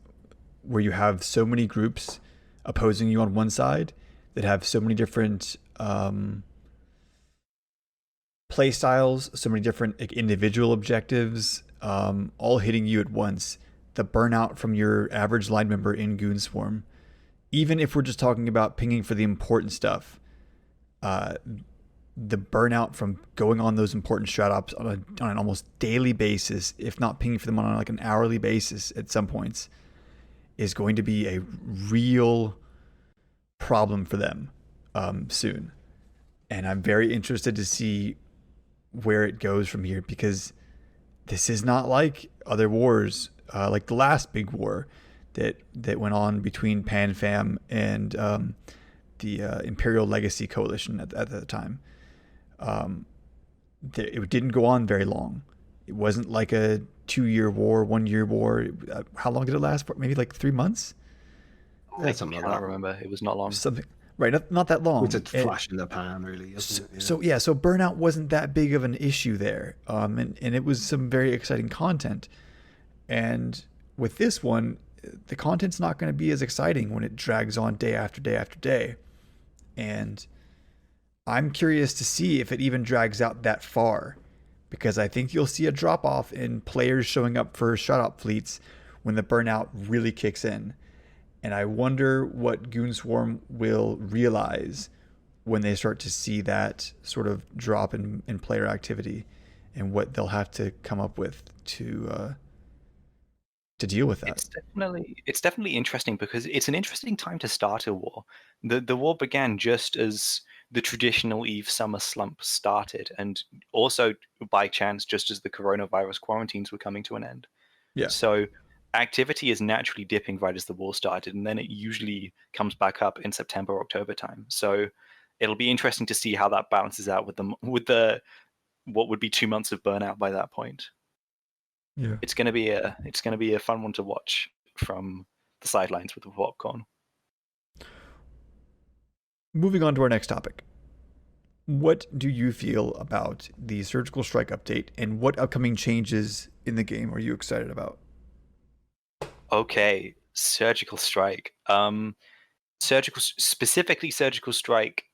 where you have so many groups opposing you on one side that have so many different play styles, so many different, like, individual objectives, all hitting you at once. The burnout from your average line member in Goon Swarm, even if we're just talking about pinging for the important stuff, the burnout from going on those important strat ops on an almost daily basis, if not pinging for them on like an hourly basis at some points, is going to be a real problem for them soon. And I'm very interested to see where it goes from here, because this is not like other wars, like the last big war that went on between PanFam and the Imperial Legacy Coalition at the time. It didn't go on very long. It wasn't like a 2-year war, 1-year war. How long did it last for? Maybe like 3 months? I cannot remember. It was not long. Something. Right, not that long. It's a flash in the pan, really. So burnout wasn't that big of an issue there, and it was some very exciting content. And with this one, the content's not going to be as exciting when it drags on day after day after day. And I'm curious to see if it even drags out that far, because I think you'll see a drop off in players showing up for shut up fleets when the burnout really kicks in. And I wonder what Goon Swarm will realize when they start to see that sort of drop in player activity, and what they'll have to come up with to to deal with that? It's definitely interesting because it's an interesting time to start a war. The war began just as the traditional Eve summer slump started, and also by chance just as the coronavirus quarantines were coming to an end. Yeah. So activity is naturally dipping right as the war started, and then it usually comes back up in September, October time. So it'll be interesting to see how that balances out with the what would be 2 months of burnout by that point. Yeah. It's gonna be a fun one to watch from the sidelines with the popcorn. Moving on to our next topic. What do you feel about the surgical strike update, and what upcoming changes in the game are you excited about? Okay, surgical strike. Specifically surgical strike.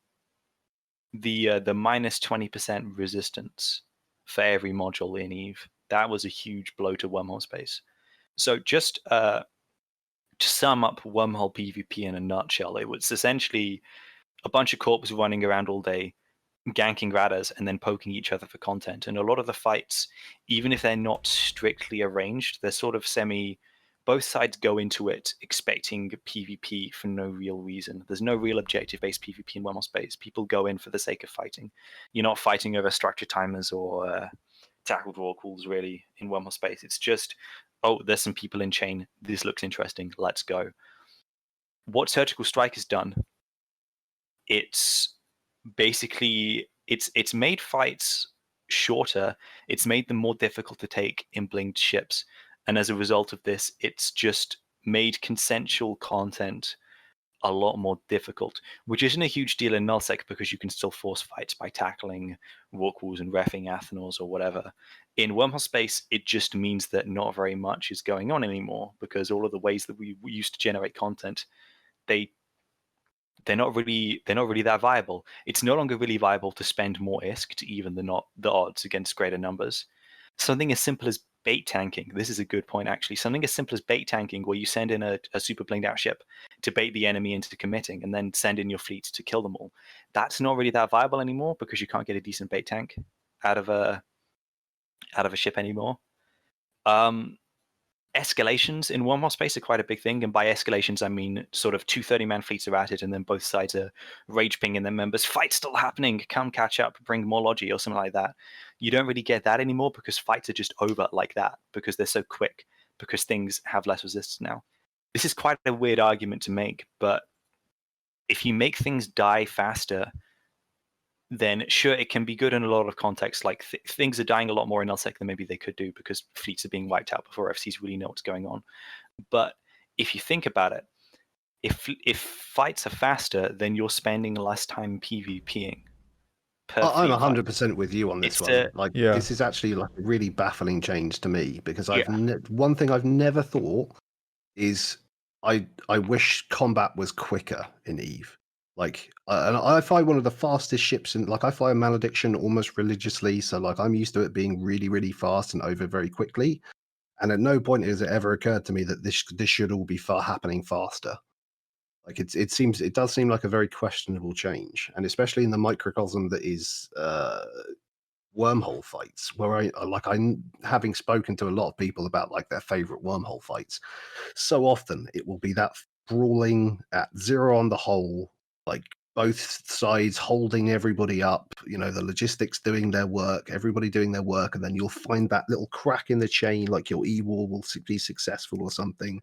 The minus 20% resistance for every module in Eve. That was a huge blow to Wormhole space. So just to sum up Wormhole PvP in a nutshell, it was essentially a bunch of corps running around all day, ganking radders and then poking each other for content. And a lot of the fights, even if they're not strictly arranged, they're sort of both sides go into it expecting PvP for no real reason. There's no real objective-based PvP in Wormhole space. People go in for the sake of fighting. You're not fighting over structure timers or tackled raw calls really in Wormhole space. It's just, oh, there's some people in chain. This looks interesting. Let's go. What Surgical Strike has done, it's basically it's made fights shorter. It's made them more difficult to take in blinked ships, and as a result of this, it's just made consensual content a lot more difficult, which isn't a huge deal in nullsec because you can still force fights by tackling walkwalls and reffing athanors or whatever. In Wormhole space, it just means that not very much is going on anymore because all of the ways that we used to generate content, they they're not really that viable. It's no longer really viable to spend more ISK to even the odds against greater numbers. Something as simple as bait tanking. This is a good point actually. Something as simple as bait tanking, where you send in a super blinged out ship to bait the enemy into committing, and then send in your fleet to kill them all. That's not really that viable anymore because you can't get a decent bait tank out of a ship anymore. Escalations in Wormhole space are quite a big thing, and by escalations I mean sort of 2 30-man fleets are at it, and then both sides are rage pinging their members. Fight's still happening. Come catch up. Bring more logi or something like that. You don't really get that anymore because fights are just over like that because they're so quick because things have less resistance now. This is quite a weird argument to make, but if you make things die faster, then sure, it can be good in a lot of contexts. Like things are dying a lot more in LSEC than maybe they could do because fleets are being wiped out before FCs really know what's going on. But if you think about it, if fights are faster, then you're spending less time PvPing per I'm fleet fight. 100% with you on this It's one. Like, Yeah. this is actually like a really baffling change to me because Yeah. one thing I've never thought is I wish combat was quicker in Eve. Like, and I fly one of the fastest ships in. Like, I fly a Malediction almost religiously, so like I'm used to it being really, really fast and over very quickly. And at no point has it ever occurred to me that this should all be happening faster. Like it does seem like a very questionable change, and especially in the microcosm that is Wormhole fights, where having spoken to a lot of people about like their favorite Wormhole fights, so often it will be that brawling at 0 on the hole, like both sides holding everybody up, the logistics doing their work, everybody doing their work, and then you'll find that little crack in the chain, like your E-war will be successful or something,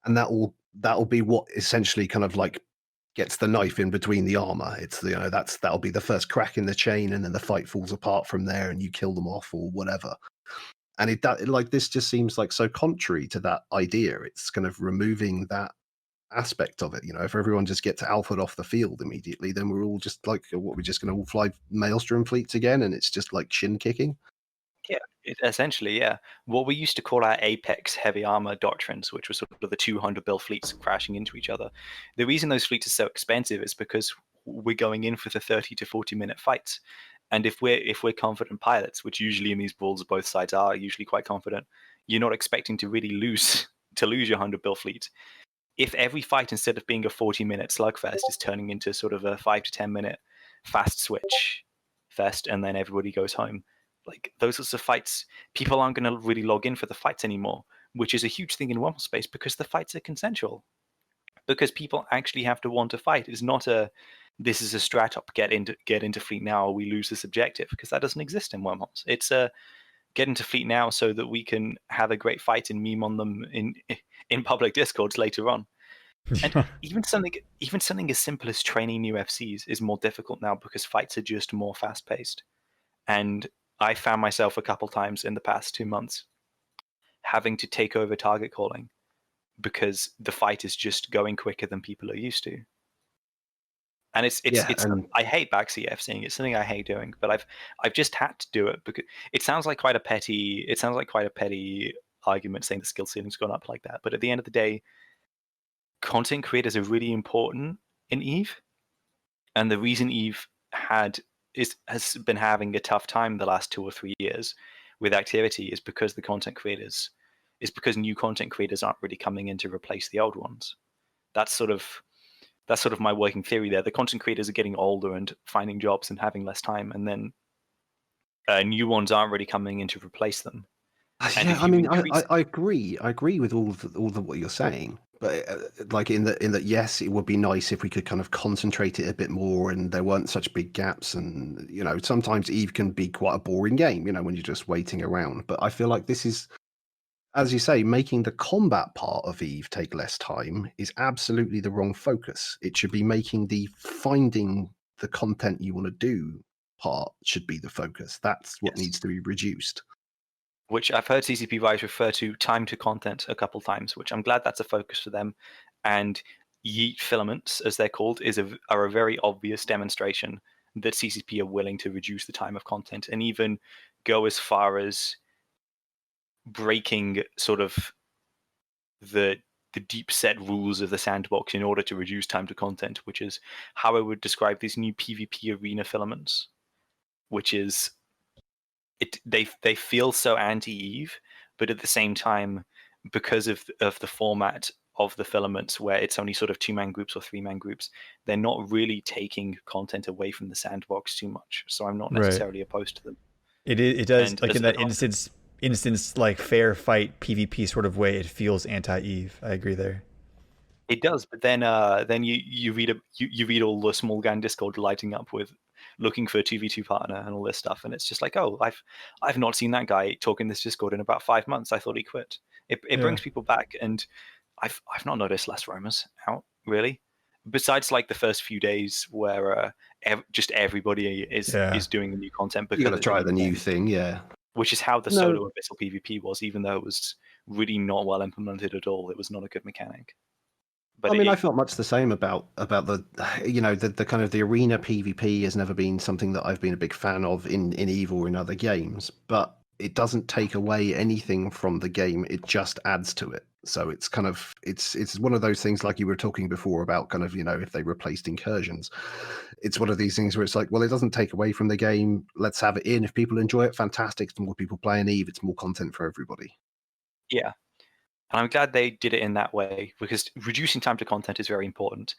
and that'll be what essentially kind of like gets the knife in between the armor. It's that'll be the first crack in the chain, and then the fight falls apart from there, and you kill them off or whatever. And this just seems like so contrary to that idea. It's kind of removing that aspect of it. If everyone just gets alphaed off the field immediately, then we're all just like, what, we're just going to all fly Maelstrom fleets again, and it's just like shin kicking. Yeah, essentially, yeah. What we used to call our apex heavy armor doctrines, which was sort of the 200 bill fleets crashing into each other. The reason those fleets are so expensive is because we're going in for the 30 to 40-minute fights. And if we're confident pilots, which usually in these brawls both sides are usually quite confident, you're not expecting to really lose your 100 bill fleet. If every fight, instead of being a 40-minute slugfest, is turning into sort of a 5 to 10-minute fast switch fest, and then everybody goes home, like those sorts of fights, people aren't going to really log in for the fights anymore. which is a huge thing in Wormhole space because the fights are consensual. Because people actually have to want to fight. It's not this is a strat up, get into fleet now, or we lose this objective, because that doesn't exist in Wormholes. It's a get into fleet now so that we can have a great fight and meme on them in public discords later on. And even something as simple as training new FCs is more difficult now because fights are just more fast paced. And I found myself a couple times in the past 2 months having to take over target calling because the fight is just going quicker than people are used to. And it's I hate back CFCing. It's something I hate doing, but I've just had to do it because it sounds like quite a petty argument saying the skill ceiling's gone up like that. But at the end of the day, content creators are really important in EVE, and the reason EVE has been having a tough time the last 2 or 3 years with activity is because new content creators aren't really coming in to replace the old ones. That's sort of my working theory there. The content creators are getting older and finding jobs and having less time, and then new ones aren't really coming in to replace them. Yeah, I mean, I agree. I agree with all of what you're saying. But like in that, yes, it would be nice if we could kind of concentrate it a bit more, and there weren't such big gaps. And sometimes Eve can be quite a boring game, when you're just waiting around. But I feel like this is, as you say, making the combat part of Eve take less time is absolutely the wrong focus. It should be making the finding the content you want to do part should be the focus. That's what needs to be reduced. Which I've heard CCP Rise refer to time to content a couple times, which I'm glad that's a focus for them. And Yeet filaments, as they're called, are a very obvious demonstration that CCP are willing to reduce the time of content and even go as far as breaking sort of the deep set rules of the sandbox in order to reduce time to content, which is how I would describe these new PvP arena filaments, which is they feel so anti-Eve, but at the same time, because of the format of the filaments, where it's only sort of 2-man groups or 3-man groups, they're not really taking content away from the sandbox too much. So I'm not necessarily opposed to them. It does, and like in that instance, like fair fight PvP sort of way, it feels anti-Eve. I agree there. It does, but then you read all the small gang Discord lighting up with looking for a 2v2 partner and all this stuff, and it's just like, oh, I've not seen that guy talk in this Discord in about 5 months. I thought he quit. It brings people back, and I've not noticed less roamers out really, besides like the first few days where just everybody is doing the new content. Because you got to try the new thing, which is how the solo abyssal PvP was, even though it was really not well implemented at all. It was not a good mechanic. But I mean, I felt much the same about the the kind of the arena PvP has never been something that I've been a big fan of in EVE or in other games, but it doesn't take away anything from the game. It just adds to it. So it's kind of it's one of those things like you were talking before about kind of if they replaced incursions. It's one of these things where it's like, well, it doesn't take away from the game. Let's have it in. If people enjoy it, fantastic. It's more people playing EVE. It's more content for everybody. Yeah. And I'm glad they did it in that way, because reducing time to content is very important.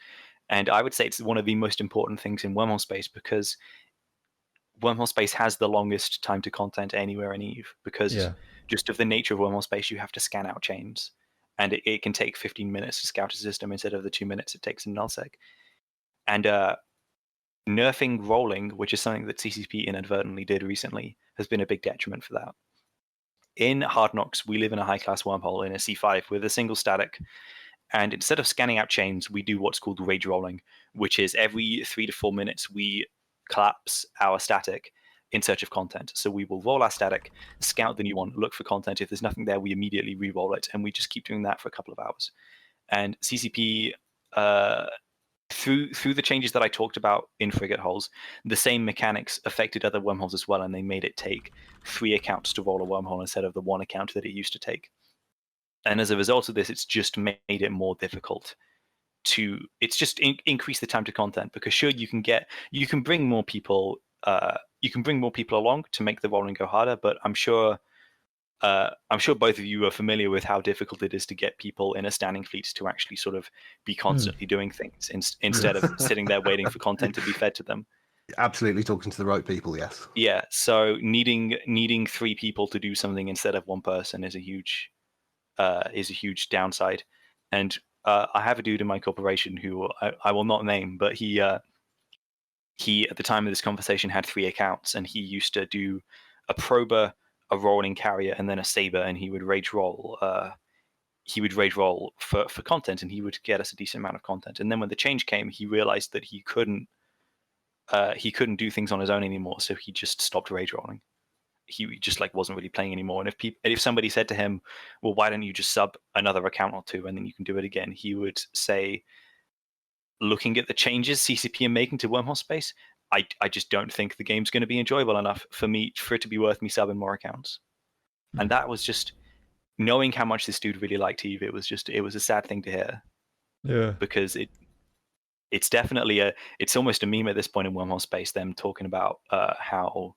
And I would say it's one of the most important things in Wormhole space, because Wormhole space has the longest time to content anywhere in EVE, because just of the nature of Wormhole space, you have to scan out chains. And it can take 15 minutes to scout a system instead of the 2 minutes it takes in nullsec. And nerfing rolling, which is something that CCP inadvertently did recently, has been a big detriment for that. In Hard Knocks, we live in a high-class wormhole in a C5 with a single static, and instead of scanning out chains, we do what's called rage rolling, which is every 3 to 4 minutes we collapse our static in search of content. So we will roll our static, scout the new one, look for content. If there's nothing there, we immediately re-roll it, and we just keep doing that for a couple of hours. And CCP, through the changes that I talked about in frigate holes, the same mechanics affected other wormholes as well, and they made it take 3 accounts to roll a wormhole instead of the 1 account that it used to take. And as a result of this, it's just made it more difficult to increase the time to content, because sure, you can bring more people along to make the rolling go harder, but I'm sure both of you are familiar with how difficult it is to get people in a standing fleet to actually sort of be constantly doing things instead of sitting there waiting for content to be fed to them. Absolutely talking to the right people, yes. Yeah, so needing 3 people to do something instead of 1 person is a huge is a huge downside. And I have a dude in my corporation who I will not name, but he at the time of this conversation had 3 accounts, and he used to do a prober, a rolling carrier, and then a saber, and he would rage roll. He would rage roll for content, and he would get us a decent amount of content. And then when the change came, he realized that he couldn't do things on his own anymore, so he just stopped rage rolling. He just like wasn't really playing anymore. And if somebody said to him, well, why don't you just sub another account or 2 and then you can do it again, he would say, looking at the changes CCP are making to Wormhole space, I just don't think the game's going to be enjoyable enough for it to be worth me subbing more accounts. And that was just, knowing how much this dude really liked EVE, it was a sad thing to hear. Yeah. Because it's definitely it's almost a meme at this point in Wormhole space, them talking about how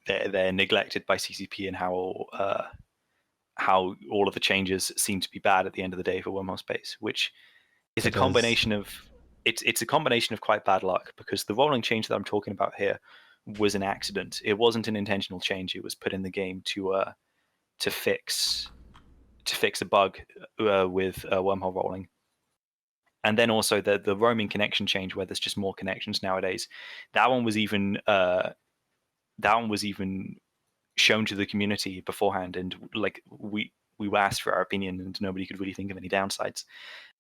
they're neglected by CCP and how all of the changes seem to be bad at the end of the day for Wormhole space, which is a combination of it's a combination of quite bad luck, because the rolling change that I'm talking about here was an accident. It wasn't an intentional change. It was put in the game to fix a bug with Wormhole rolling. And then also the roaming connection change, where there's just more connections nowadays. That one was even shown to the community beforehand, and like we were asked for our opinion, and nobody could really think of any downsides.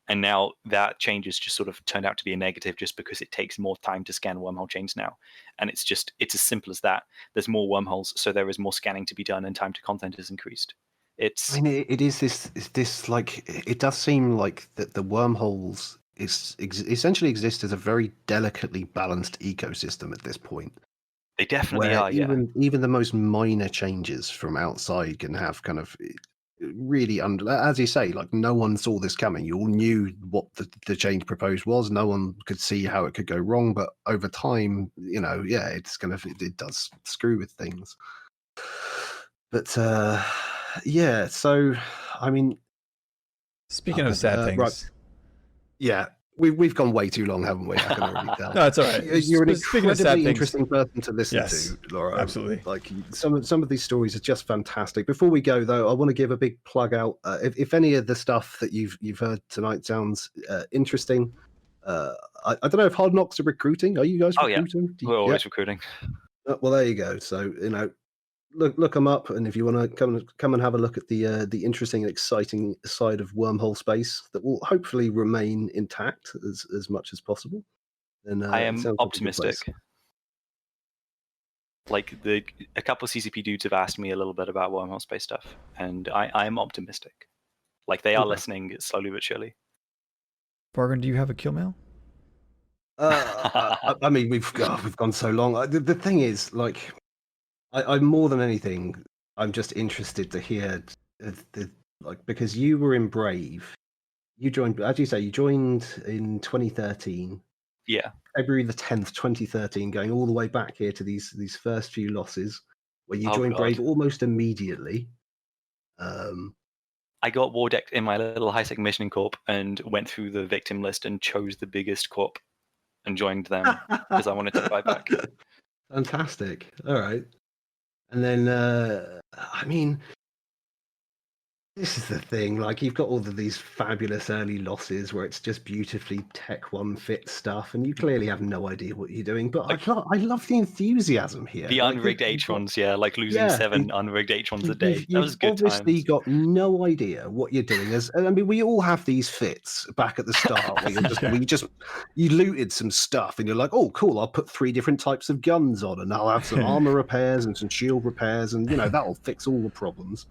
And now that change has just sort of turned out to be a negative, just because it takes more time to scan wormhole chains now. And it's as simple as that. There's more wormholes, so there is more scanning to be done, and time to content is increased. I mean, it is this like, it does seem like that the wormholes essentially exist as a very delicately balanced ecosystem at this point. They definitely where are, yeah. Even the most minor changes from outside can have kind of really as you say, like, no one saw this coming. You all knew what the change proposed was. No one could see how it could go wrong, but over time, it does screw with things. But yeah, so I mean, speaking of sad things, right, yeah, we've gone way too long, haven't we? I can already tell. No, it's all right. You're an incredibly interesting person to listen to, Laura. Absolutely. Like, some of these stories are just fantastic. Before we go, though, I want to give a big plug out. If any of the stuff that you've heard tonight sounds interesting, I don't know if Hard Knocks are recruiting. Are you guys recruiting? Yeah. We're always recruiting. Well, there you go. So, look them up, and if you want to come and have a look at the interesting and exciting side of wormhole space that will hopefully remain intact as much as possible, then I am optimistic. Like, a couple of CCP dudes have asked me a little bit about wormhole space stuff, and I am optimistic. Like, they are listening slowly but surely. Bargain, do you have a kill mail? I mean, we've gone so long. The thing is, like, I more than anything, I'm just interested to hear because you were in Brave. You joined, as you say, you joined in 2013. Yeah. February the 10th, 2013, going all the way back here to these first few losses, where you joined Brave almost immediately. I got war decked in my little high-sec mission corp and went through the victim list and chose the biggest corp and joined them because I wanted to fight back. Fantastic. All right. And then, I mean, this is the thing. Like, you've got all of these fabulous early losses where it's just beautifully Tech 1 fit stuff, and you clearly have no idea what you're doing. But I love the enthusiasm here. The unrigged H1s, like losing 7 unrigged H1s a day. That was good times. You've obviously got no idea what you're doing. I mean, we all have these fits back at the start where you looted some stuff, and you're like, oh, cool, I'll put 3 different types of guns on, and I'll have some armor repairs and some shield repairs, and that'll fix all the problems.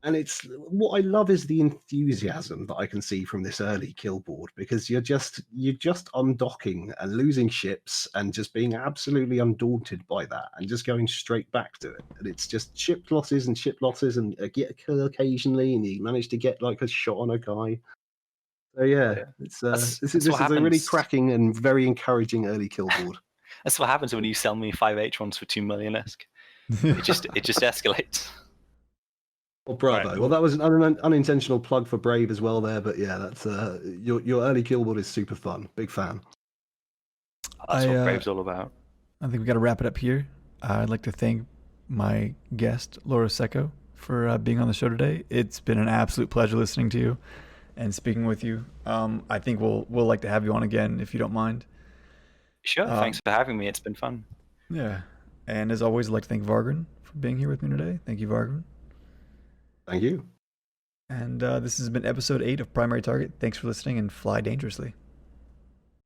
And it's what I love is the enthusiasm that I can see from this early kill board, because you're just undocking and losing ships and just being absolutely undaunted by that and just going straight back to it. And it's just ship losses and get a kill occasionally, and you manage to get like a shot on a guy. So yeah, this is a really cracking and very encouraging early kill board. That's what happens when you sell me 5 H1s for 2 million-esque. It just escalates. Well, bravo. Right. Well, that was an unintentional plug for Brave as well there, but yeah, that's your early kill board is super fun. Big fan. That's what Brave's all about. I think we got to wrap it up here. I'd like to thank my guest, Loroseco, for being on the show today. It's been an absolute pleasure listening to you and speaking with you. I think we'll like to have you on again if you don't mind. Sure. Thanks for having me. It's been fun. Yeah. And as always, I'd like to thank Vargren for being here with me today. Thank you, Vargren. Thank you. And this has been episode 8 of Primary Target. Thanks for listening and fly dangerously.